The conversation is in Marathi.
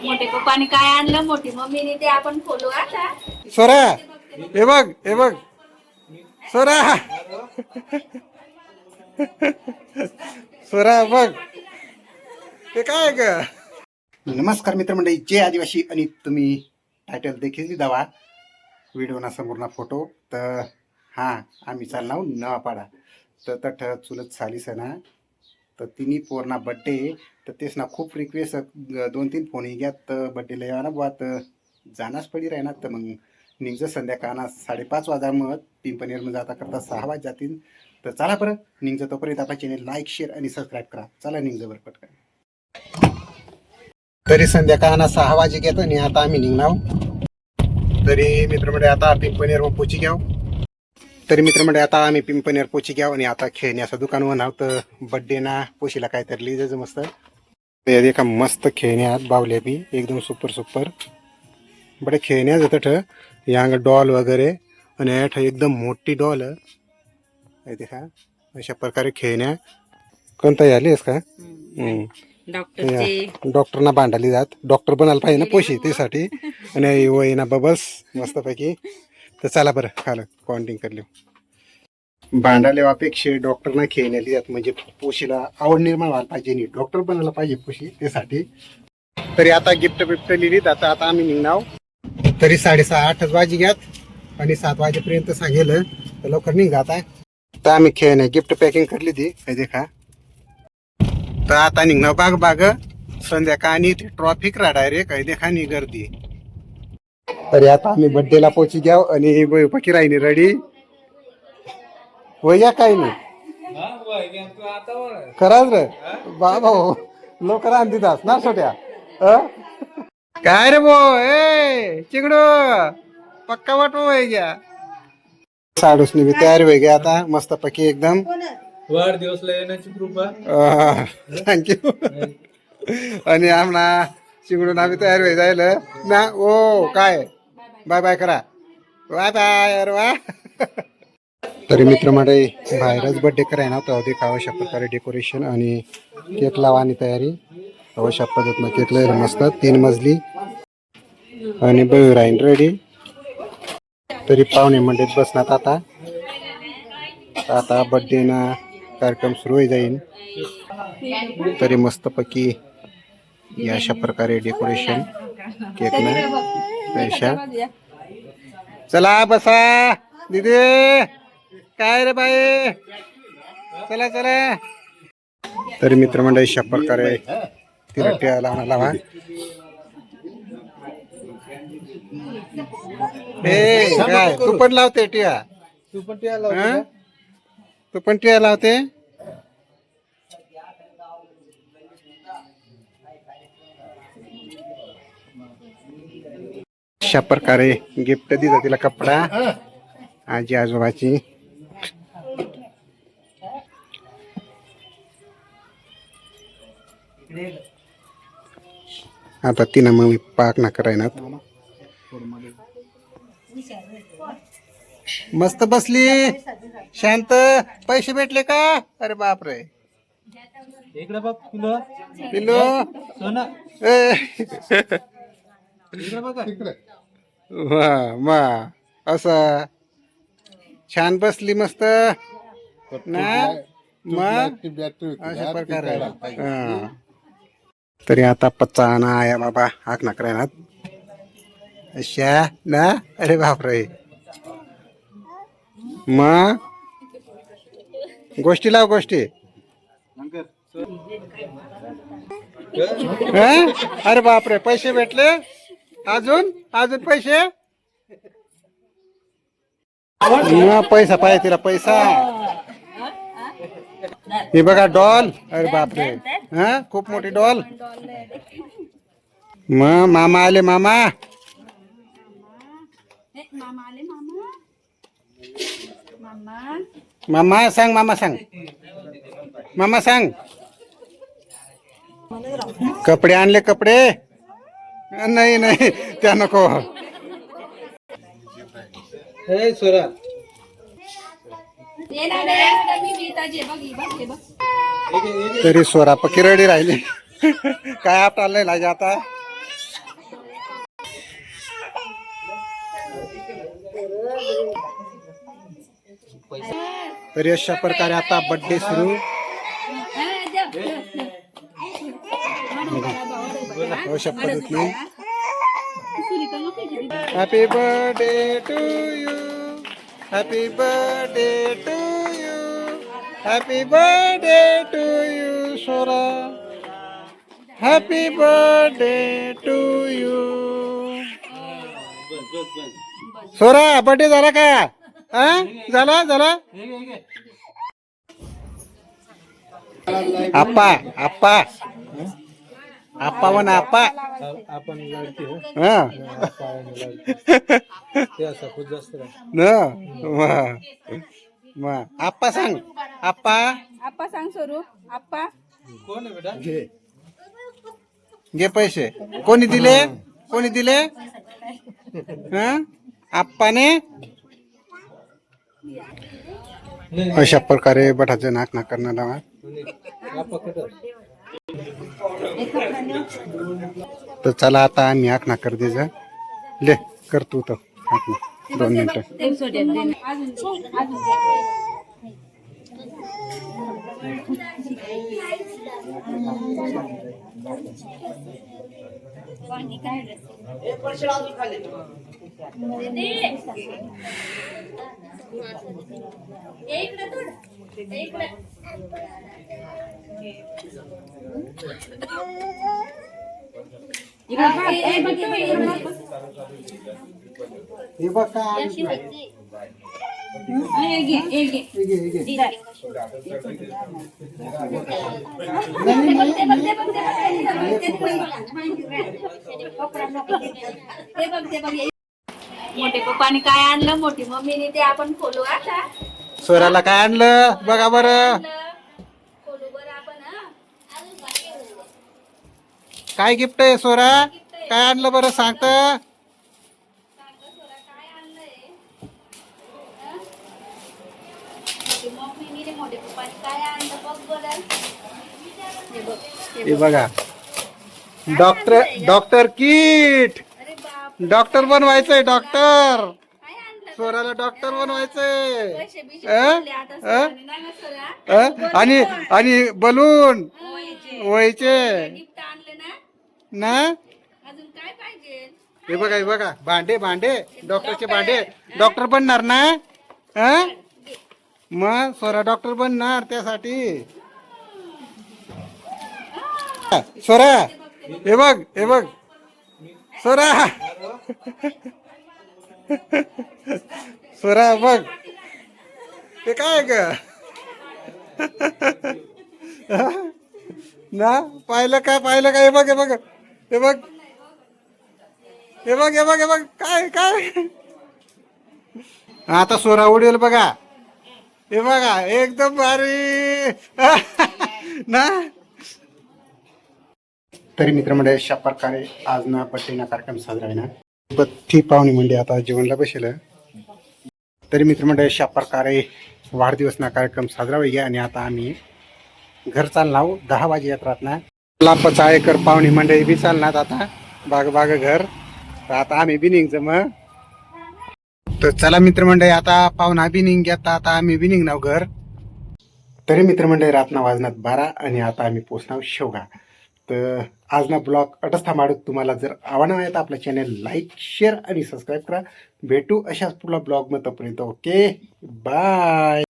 मोठे पप्पाने काय आणलं मोठी मम्मीने ते आपण खोलू आता. सोरा हे बघ हे बघ सोरा सोरा बघ ते काय ग. नमस्कार मित्रमंडळी, जय आदिवासी. आणि तुम्ही टायटल देखील दावा व्हिडिओना समोरना फोटो तर हां आम्ही चालणार नवापाडा तर तठ चुलत सालीस ना तर तिन्ही पोरना बड्डे तर तेच ना खूप रिक्वेस्ट 2-3 फोन घ्या तर बड्डेला या ना बुवा तर जाणाच पडी राहणार. तर मग निघ संध्याकाळना 5:30 वाजा मग पिंपणेरमध्ये जाता करता 6 वाज जातील. तर चला बरं निघ तोपर्यंत आपला चॅनेल लाईक शेअर आणि सबस्क्राईब करा. चला निघ बरं पटकन. तरी संध्याकाळना 6 वाजे घेतो आणि आता आम्ही निघणार. तरी मित्रमंडळी आता पिंपणेर मग पोची घ्याव. तरी मित्रमंडळी आता आम्ही पिंपणेर पोची घ्याव आणि आता खेळण्याचं दुकान होणार. तर बड्डे ना पोशीला काहीतरी लिहिजायचं मस्त. ते एका मस्त खेळण्यात बावल्या बी एकदम सुपर बडे खेळण्यात येतं ठ यांग डॉल वगैरे आणि याठ एकदम मोठी डॉल आहे देखा. अशा प्रकारे खेळण्या कोणता आलीस का डॉक्टरना बांधाली जात. डॉक्टर बनायला पाहिजे ना पोशी त्यासाठी. आणि वयना बबल्स मस्तपैकी. तर चला बरं खालं काउंटिंग करले भांडाले अपेक्षा डॉक्टरना खेळण्याली जात म्हणजे पोशीला आवड निर्माण व्हायला पाहिजे आणि डॉक्टर बनायला पाहिजे पोशी त्यासाठी. तरी आता गिफ्ट बिफ्ट लिहिलीत. आता आम्ही निघणार. तरी 6:30 वाजे घ्यात आणि 7 वाजेपर्यंत सांगेल तर लवकर निघा. आता तर आम्ही खेळणे गिफ्ट पॅकिंग करली ती देखा. तर आता निघणार बाग संध्याकाळ आणि ट्रॉफिक रा डायरेक्ट आहे देखा नि गर्दी. तरी आता आम्ही बड्डेला पोची घ्याव आणि पकी राहिली रेडी वया काही नाही खराच रे बाबा लोक रांधीतात ना छोट्या काय रे बो ए चिकडो पक्का वाटो वय घ्या. साडूसनी बी तयार होई घ्या आता मस्त पकी एकदम. वाढदिवसला येण्याची कृपा थँक्यू. आणि आमना चिकडून आम्ही तयार होई जायला ना. ओ काय बाय बाय करा बाय बाय अरे वा. तरी मित्र मंडळी बाहेरच बड्डे कराय ना तर अधिक अशा प्रकारे डेकोरेशन आणि केक लावा आणि तयारी अशा पद्धतीनं केक लावला मस्त 3 मजली आणि बघ राहीन रेडी. तरी पाहुणे मंडळीत बसणार आता बड्डे ना कार्यक्रम सुरू होई जाईल. तरी मस्तपैकी अशा प्रकारे डेकोरेशन केक ना अशा. चला बसा दीदी काय रे बाई चला चला. तरी मित्रमंडळी अशा प्रकारे तिला टिळा लावा. हे काय तू पण लावते टिळा. तू पण त्या तू पण टिळा लावते. अशा प्रकारे गिफ्ट दिलं तिला कपडा आजी आजोबाची. आता तिनं मग पाक ना करायना मस्त बसली शांत. पैसे भेटले का. अरे बापरे इकडे बघ पिलो पिल्लू सोना इकडे बघ वा वा असं छान बसली मस्त ना. मग अशा प्रकारे तरी आता पच्चाना आया बाबा हाक ना करायनात अशा ना. अरे बापरे मग गोष्टी लाव गोष्टी. अरे बापरे पैसे भेटले अजून पैसे. पैसा पाहिजे तिला पैसा. हे बघा डॉल. अरे बापरे हा खूप मोठी डॉल. मग मामा आले मामा मामा सांग मामा सांग कपडे आणले कपडे नाही त्या नको. हे सोरा तरी सोरा पकी रेडी राहिली काय आपटायला लागे आता तरी अशा प्रकारे आता बर्थडे सुरू. अशा पद्धतीने happy birthday to you, happy birthday to you, happy birthday to you Sora, happy birthday to you. Sora birthday झाला का? हा झाला झाला. आप्पा आप्पा आप्पा म्हणा आप्पा. आपण लाडकी हो. हा ते असं खूप जास्त आप्पा सांग. आप्पा आप्पा सांग स्वरूप. आप्पा कोण आहे बेटा? घे घे पैसे. कोणी दिले? कोणी दिले? हा आप्पाने. अशा प्रकारे बटाचे नाक करणार. तर चला आता आम्ही आखना कर दे जा. ले कर तू तर आखना 2 मिनिटं. हे बघ काय मोठे पप्पाने काय आणलं, मोठी मम्मीने ते आपण खोलू आता. स्वराला काय आणलं बघा बरं. खोलू बरं आपण. काय गिफ्ट आहे स्वरा? काय आणलं बरं सांगत? मम्मीने मोठे पप्पाने काय आणलं बघ बरं. हे बघा डॉक्टर किट. अरे बाप, डॉक्टर बनवायचंय. डॉक्टर काय आणलं? स्वराला डॉक्टर बनवायचंय. पैसे बिशे अं? भरले आता सरांनी ना गं सरा. आणि आणि बलून व्हायचे. व्हायचे गिफ्ट आणले ना. ना. अजून काय पाहिजे? हे बघा भांडे भांडे डॉक्टरचे भांडे. डॉक्टर बनणार ना? हं? मग स्वरा डॉक्टर बनणार त्यासाठी. स्वरा हे बघ स्वरा. स्वरा बघ ते काय ग ना. पाहिलं काय हे बघ काय. आता स्वरा उडेल बघा. हे बघा एकदम भारी ना. तरी मित्रमंडळी अशा प्रकारे आज ना बर्थडे कार्यक्रम साजरा आहे ना. बत्ती पाहुणी म्हणजे आता जेवणला बसेल. तरी मित्रमंडळी अशा प्रकारे वाढदिवस ना कार्यक्रम साजरा होईल. आणि आता आम्ही घर चालणार 10 वाजे येत राहत ना. लांबचा एकर पाहुणी मंडळी बी चालणार आता बाग घर. तर आता आम्ही बी निघतो मग. तर चला मित्रमंडळी आता पाहुणा बी निघ्यात. आता आम्ही बी निघणार घर. तरी मित्रमंडळी रातना वाजनात 12 आणि आता आम्ही पोचणार शेवगा. तर आज ना ब्लॉग अटच थांबाडत. तुम्हाला जर आवडणार आहे तर आपलं चॅनल लाईक शेअर आणि सबस्क्राईब करा. भेटू अशाच पुढला ब्लॉग मध्ये. तोपर्यंत ओके बाय.